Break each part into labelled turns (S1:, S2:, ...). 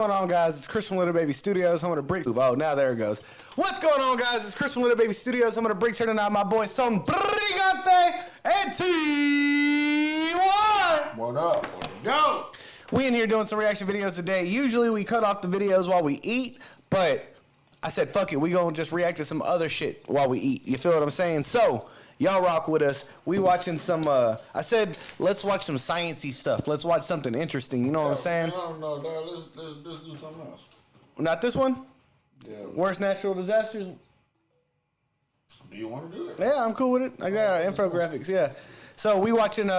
S1: What's going on, guys? It's Chris from Little Baby Studios. I'm gonna break. Oh, now there it goes. What's going on, guys? It's Chris from Little Baby Studios. I'm gonna break here tonight. My boy Son Brigante and T1.
S2: What up? Go.
S1: We in here doing some reaction videos today. Usually we cut off the videos while we eat, but I said fuck it. We gonna just react to some other shit while we eat. You feel what I'm saying? So y'all rock with us. We watching some. I said let's watch some sciencey stuff. Let's watch something interesting. You know what I'm saying?
S2: No, dog. Let's do something else.
S1: Not this one.
S2: Yeah.
S1: Worst natural disasters.
S2: Do you want to do it?
S1: Yeah, I'm cool with it. I got infographics. Yeah. So we watching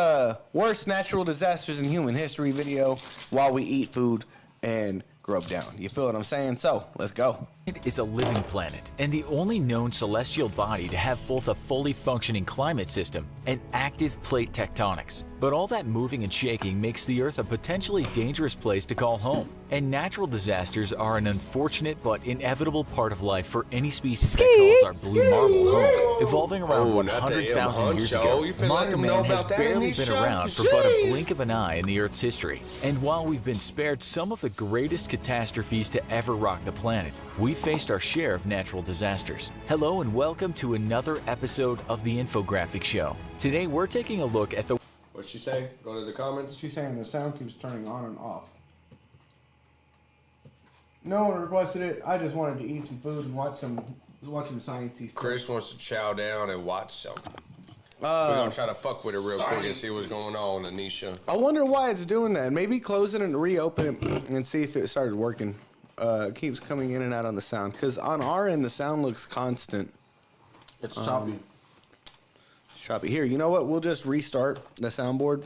S1: worst natural disasters in human history video while we eat food and grub down. You feel what I'm saying? So let's go.
S3: It is a living planet and the only known celestial body to have both a fully functioning climate system and active plate tectonics. But all that moving and shaking makes the Earth a potentially dangerous place to call home. And natural disasters are an unfortunate but inevitable part of life for any species that calls our blue marble home. Evolving around 100,000 years ago, modern man has barely been around for but a blink of an eye in the Earth's history. And while we've been spared some of the greatest catastrophes to ever rock the planet, we faced our share of natural disasters. Hello and welcome to another episode of the Infographic Show. Today we're taking a look at the...
S2: What'd she say? Go to the comments.
S1: She's saying the sound keeps turning on and off. No one requested it. I just wanted to eat some food and watch some sciencey stuff.
S2: Chris wants to chow down and watch some. We're gonna try to fuck with it real quick and see what's going on, Anisha.
S1: I wonder why it's doing that. Maybe close it and reopen it and see if it started working. It keeps coming in and out on the sound. Because on our end, the sound looks constant.
S2: It's choppy.
S1: It's choppy. Here, you know what? We'll just restart the soundboard.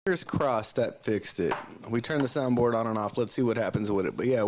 S1: Fingers crossed that fixed it. We turned the soundboard on and off. Let's see what happens with it. But yeah,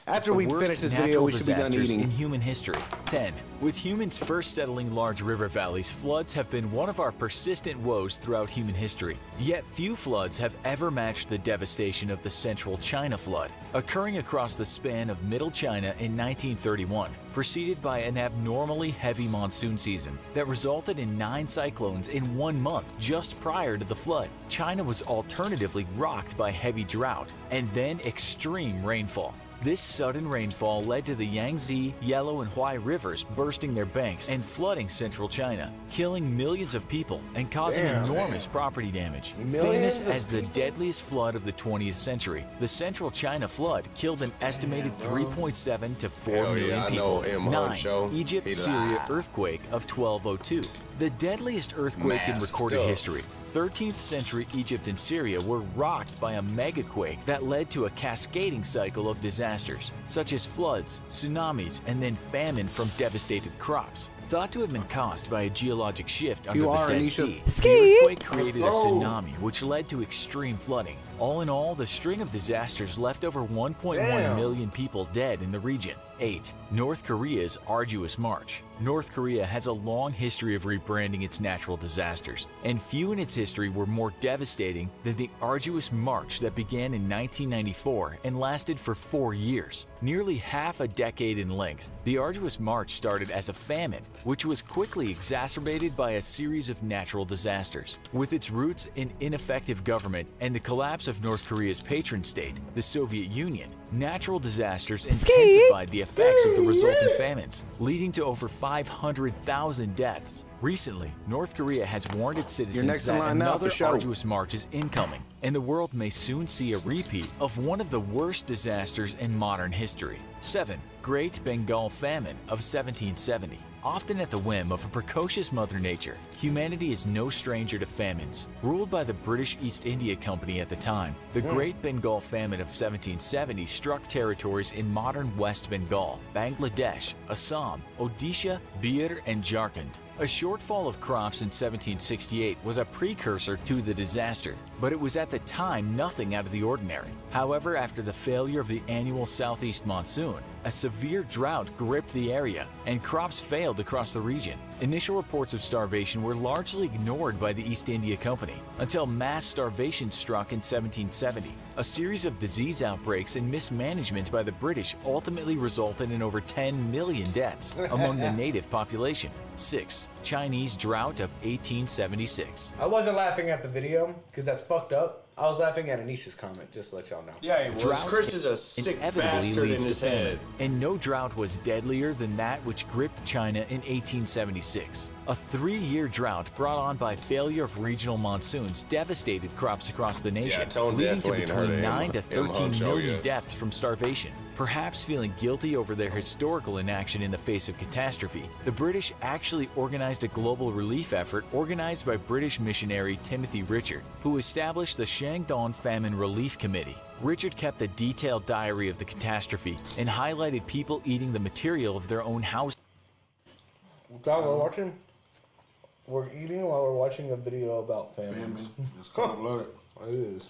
S1: after we finish this video, we should be done eating.
S3: In human history. 10. With humans first settling large river valleys, floods have been one of our persistent woes throughout human history. Yet few floods have ever matched the devastation of the Central China flood, occurring across the span of Middle China in 1931, preceded by an abnormally heavy monsoon season that resulted in 9 cyclones in 1 month just prior to the flood. China was alternatively rocked by heavy drought and then extreme rainfall. This sudden rainfall led to the Yangtze, Yellow, and Huai rivers bursting their banks and flooding central China, killing millions of people and causing enormous property damage. Famous as the deadliest flood of the 20th century, the Central China flood killed an estimated 3.7 to 4 million people. 9. Egypt-Syria earthquake of 1202. The deadliest earthquake in recorded history. 13th century Egypt and Syria were rocked by a megaquake that led to a cascading cycle of disasters, such as floods, tsunamis, and then famine from devastated crops. Thought to have been caused by a geologic shift under the Dead Sea, the earthquake created a tsunami which led to extreme flooding. All in all, the string of disasters left over 1.1 million people dead in the region. 8. North Korea's arduous march. North Korea has a long history of rebranding its natural disasters, and few in its history were more devastating than the arduous march that began in 1994 and lasted for 4 years, nearly half a decade in length. The arduous march started as a famine, which was quickly exacerbated by a series of natural disasters. With its roots in ineffective government and the collapse of North Korea's patron state, the Soviet Union, natural disasters intensified the effects of the resulting famines, leading to over 500,000 deaths. Recently, North Korea has warned its citizens that another arduous march is incoming, and the world may soon see a repeat of one of the worst disasters in modern history. 7. Great Bengal Famine of 1770. Often at the whim of a precocious Mother Nature, humanity is no stranger to famines. Ruled by the British East India Company at the time, the Great Bengal Famine of 1770 struck territories in modern West Bengal, Bangladesh, Assam, Odisha, Bihar, and Jharkhand. A shortfall of crops in 1768 was a precursor to the disaster, but it was at the time nothing out of the ordinary. However, after the failure of the annual southeast monsoon, a severe drought gripped the area and crops failed across the region. Initial reports of starvation were largely ignored by the East India Company until mass starvation struck in 1770. A series of disease outbreaks and mismanagement by the British ultimately resulted in over 10 million deaths among the native population. 6. Chinese drought of 1876.
S1: I wasn't laughing at the video because that's fucked up. I was laughing at Anisha's comment, just to let y'all know.
S4: Yeah, he was.
S3: Drought
S4: Chris is a sick
S3: inevitably
S4: bastard in
S3: leads to
S4: his
S3: famine,
S4: head.
S3: and no drought was deadlier than that which gripped China in 1876. A 3-year drought brought on by failure of regional monsoons devastated crops across the nation,
S2: Tone
S3: leading to
S2: definitely ain't heard
S3: between
S2: of
S3: 9 to
S2: M
S3: 13
S2: Huncho
S3: million
S2: yet.
S3: deaths from starvation. Perhaps feeling guilty over their historical inaction in the face of catastrophe, the British actually organized a global relief effort organized by British missionary Timothy Richard, who established the Shandong Famine Relief Committee. Richard kept a detailed diary of the catastrophe and highlighted people eating the material of their own house.
S1: We're eating while we're watching a video about famines.
S4: It's cold-blooded.
S1: It is.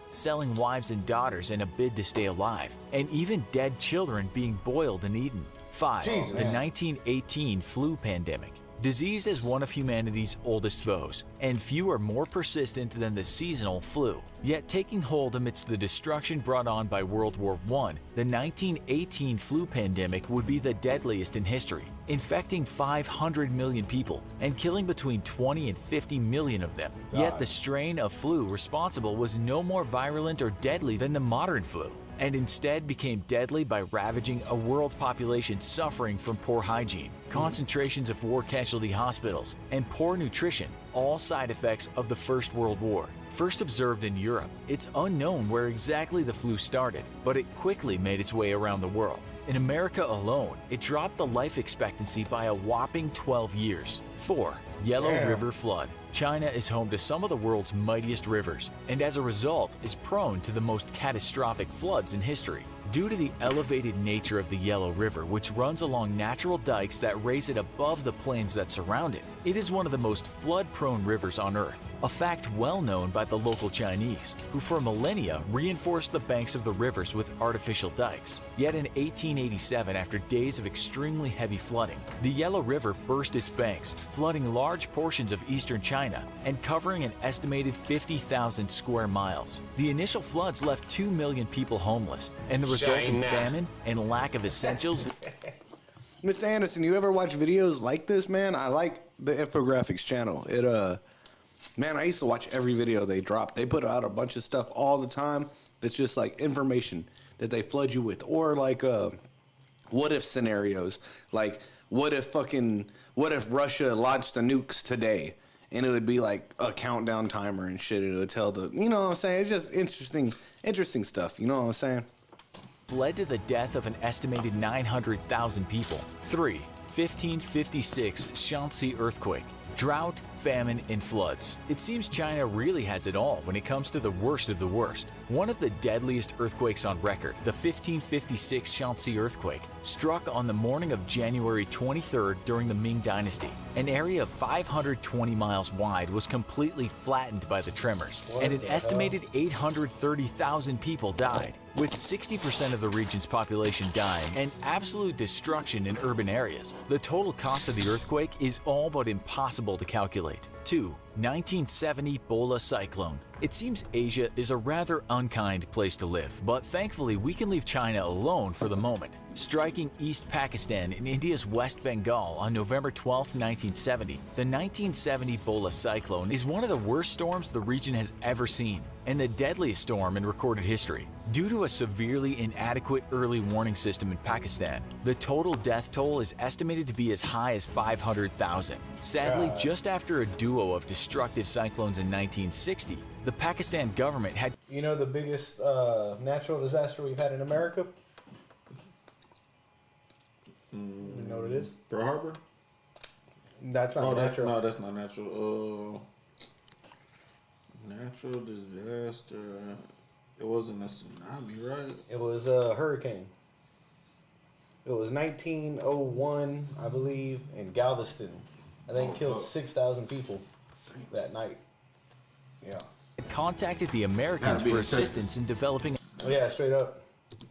S3: Selling wives and daughters in a bid to stay alive, and even dead children being boiled and eaten. 5.
S1: Jesus.
S3: The 1918 flu pandemic. Disease is one of humanity's oldest foes, and few are more persistent than the seasonal flu. Yet taking hold amidst the destruction brought on by World War I, the 1918 flu pandemic would be the deadliest in history, infecting 500 million people and killing between 20 and 50 million of them. Yet the strain of flu responsible was no more virulent or deadly than the modern flu, and instead became deadly by ravaging a world population suffering from poor hygiene, concentrations of war casualty hospitals, and poor nutrition, all side effects of the First World War. First observed in Europe, it's unknown where exactly the flu started, but it quickly made its way around the world. In America alone, it dropped the life expectancy by a whopping 12 years. 4. Yellow River flood. China is home to some of the world's mightiest rivers, and as a result is prone to the most catastrophic floods in history. Due to the elevated nature of the Yellow River, which runs along natural dikes that raise it above the plains that surround it, it is one of the most flood-prone rivers on Earth, a fact well known by the local Chinese, who for millennia reinforced the banks of the rivers with artificial dikes. Yet in 1887, after days of extremely heavy flooding, the Yellow River burst its banks, flooding large portions of eastern China and covering an estimated 50,000 square miles. The initial floods left 2 million people homeless, and the resulting
S2: China.
S3: famine and lack of essentials
S1: Miss Anderson, you ever watch videos like this, man? I like the infographics channel. Man, I used to watch every video they drop. They put out a bunch of stuff all the time that's just like information that they flood you with, or like what if scenarios, like what if Russia launched the nukes today, and it would be like a countdown timer and shit. It would tell the, you know what I'm saying? It's just interesting stuff. You know what I'm saying?
S3: led to the death of an estimated 900,000 people. 3. 1556 Shaanxi earthquake. Drought, famine, and floods. It seems China really has it all when it comes to the worst of the worst. One of the deadliest earthquakes on record, the 1556 Shaanxi earthquake, struck on the morning of January 23rd during the Ming Dynasty. An area of 520 miles wide was completely flattened by the tremors, and an estimated 830,000 people died, with 60% of the region's population dying and absolute destruction in urban areas. The total cost of the earthquake is all but impossible to calculate. 2. 1970 Bola cyclone. It seems Asia is a rather unkind place to live, but thankfully we can leave China alone for the moment. Striking East Pakistan in India's West Bengal on November 12, 1970, the 1970 Bola cyclone is one of the worst storms the region has ever seen, and the deadliest storm in recorded history. Due to a severely inadequate early warning system in Pakistan, the total death toll is estimated to be as high as 500,000. Sadly, just after a duo of destructive cyclones in 1960, the Pakistan government had...
S1: You know the biggest natural disaster we've had in America? You know what it is?
S4: Pearl Harbor?
S1: That's not natural.
S4: No, that's not natural. Natural disaster. It wasn't a tsunami, right?
S1: It was a hurricane. It was 1901, I believe, in Galveston. I think killed 6,000 people that night. Yeah.
S3: contacted the Americans
S4: Gotta be
S3: for
S4: in Texas.
S3: assistance in developing...
S1: Oh, yeah, straight up.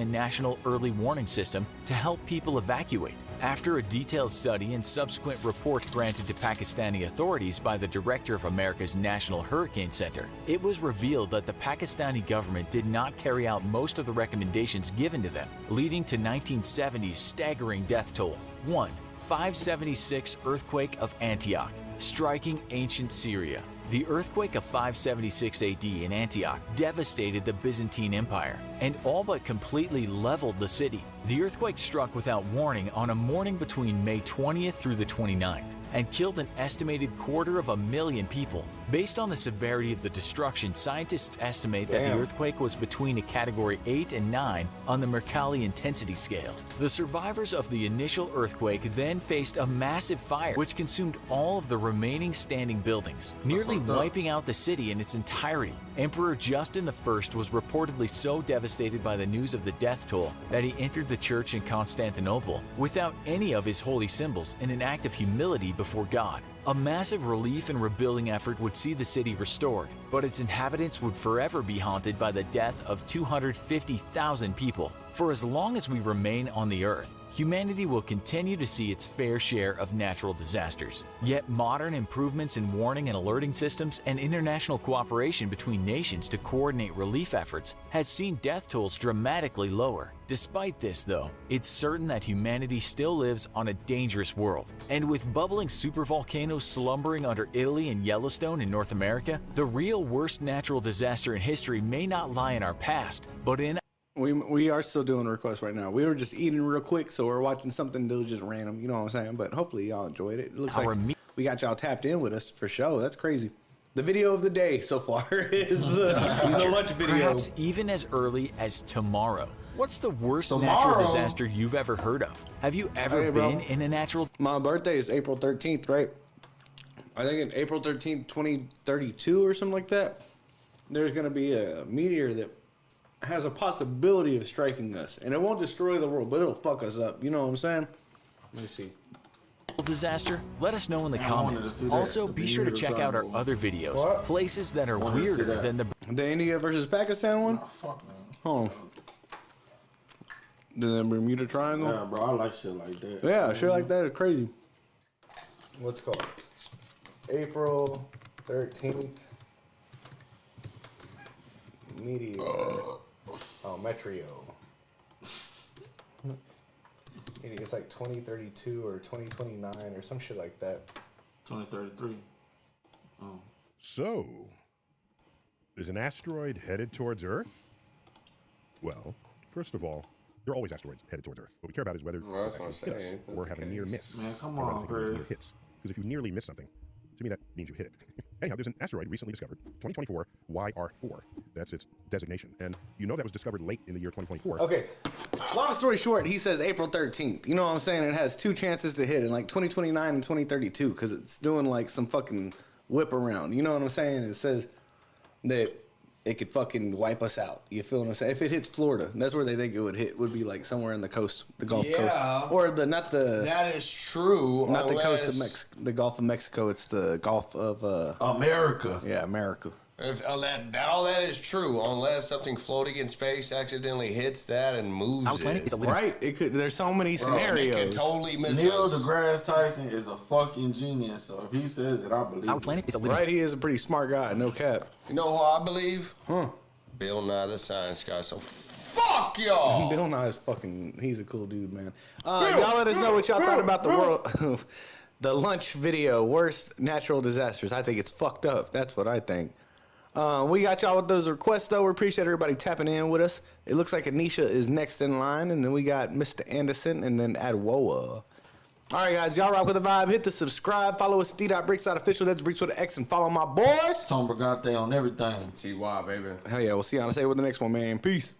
S3: and national early warning system to help people evacuate. After a detailed study and subsequent report granted to Pakistani authorities by the director of America's National Hurricane Center, it was revealed that the Pakistani government did not carry out most of the recommendations given to them, leading to 1970's staggering death toll. 1. 576 earthquake of Antioch, striking ancient Syria. The earthquake of 576 AD in Antioch devastated the Byzantine Empire and all but completely leveled the city. The earthquake struck without warning on a morning between May 20th through the 29th and killed an estimated 250,000 people. Based on the severity of the destruction, scientists estimate that the earthquake was between a category 8 and 9 on the Mercalli intensity scale. The survivors of the initial earthquake then faced a massive fire which consumed all of the remaining standing buildings, nearly wiping out the city in its entirety. Emperor Justin I was reportedly so devastated by the news of the death toll that he entered the church in Constantinople without any of his holy symbols in an act of humility before God. A massive relief and rebuilding effort would see the city restored, but its inhabitants would forever be haunted by the death of 250,000 people. For as long as we remain on the earth, humanity will continue to see its fair share of natural disasters. Yet modern improvements in warning and alerting systems and international cooperation between nations to coordinate relief efforts has seen death tolls dramatically lower. Despite this, though, it's certain that humanity still lives on a dangerous world. And with bubbling supervolcanoes slumbering under Italy and Yellowstone in North America, the real worst natural disaster in history may not lie in our past, but in
S1: We are still doing requests right now. We were just eating real quick, so we're watching something that was just random. You know what I'm saying? But hopefully y'all enjoyed it. It looks like we got y'all tapped in with us for sure. That's crazy. The video of the day so far is the lunch video.
S3: Perhaps even as early as tomorrow. What's the worst natural disaster you've ever heard of? Have you ever been in a natural...
S1: My birthday is April 13th, right? I think it's April 13th, 2032 or something like that. There's going to be a meteor that has a possibility of striking us. And it won't destroy the world, but it'll fuck us up. You know what I'm saying? Let me see.
S3: Disaster? Let us know in the comments. Also, be sure to check out our other videos. Places that are weirder than
S1: the India versus Pakistan one?
S4: Oh, fuck, man.
S1: Oh. The Bermuda Triangle?
S4: Yeah, bro, I like shit like that.
S1: Yeah, shit like that is crazy. What's it called? April 13th. Meteor. Oh, Metrio. It's like 2032 or 2029 or some shit like that.
S4: 2033. Oh.
S5: So, is an asteroid headed towards Earth? Well, first of all, there are always asteroids headed towards Earth. What we care about is whether
S2: Well,
S5: it actually hit us or have a near miss.
S4: Man, come
S5: Or
S4: on,
S5: rather think of it as near
S4: Chris.
S5: hits. Because if you nearly miss something, to me that means you hit it. Anyhow, there's an asteroid recently discovered, 2024 YR4. That's its designation. And you know that was discovered late in the year 2024.
S1: Okay, long story short, he says April 13th. You know what I'm saying? It has two chances to hit in like 2029 and 2032 because it's doing like some fucking whip around. You know what I'm saying? It says that it could fucking wipe us out. You feel what I'm saying? If it hits Florida, that's where they think it would hit. Would be like somewhere in the coast, the Gulf Coast, or
S2: That is true.
S1: not the coast of Mexico, the Gulf of Mexico. It's the Gulf of
S4: America.
S1: yeah, America.
S2: If all that is true, unless something floating in space accidentally hits that and moves
S3: Our planet
S2: it.
S3: is a living...
S1: Right? It could. There's so many
S2: It could
S1: scenarios.
S2: totally miss
S4: Neil
S2: us.
S4: deGrasse Tyson is a fucking genius, so if he says it, I believe
S3: Our
S4: it.
S3: planet is a living...
S1: Right? He is a pretty smart guy. No cap.
S2: You know who I believe?
S1: Huh?
S2: Bill Nye the Science Guy. So fuck y'all.
S1: Bill Nye is fucking. He's a cool dude, man. Y'all let us know what y'all thought about the world. The lunch video, worst natural disasters. I think it's fucked up. That's what I think. We got y'all with those requests, though. We appreciate everybody tapping in with us. It looks like Anisha is next in line, and then we got Mr. Anderson, and then Adwoa. All right, guys, y'all rock with the vibe. Hit the subscribe. Follow us, D.Bricks.official. That's Bricks with an X, and follow my boys.
S4: Tom Brigante on everything.
S2: TY, baby.
S1: Hell yeah, we'll see y'all on the with the next one, man. Peace.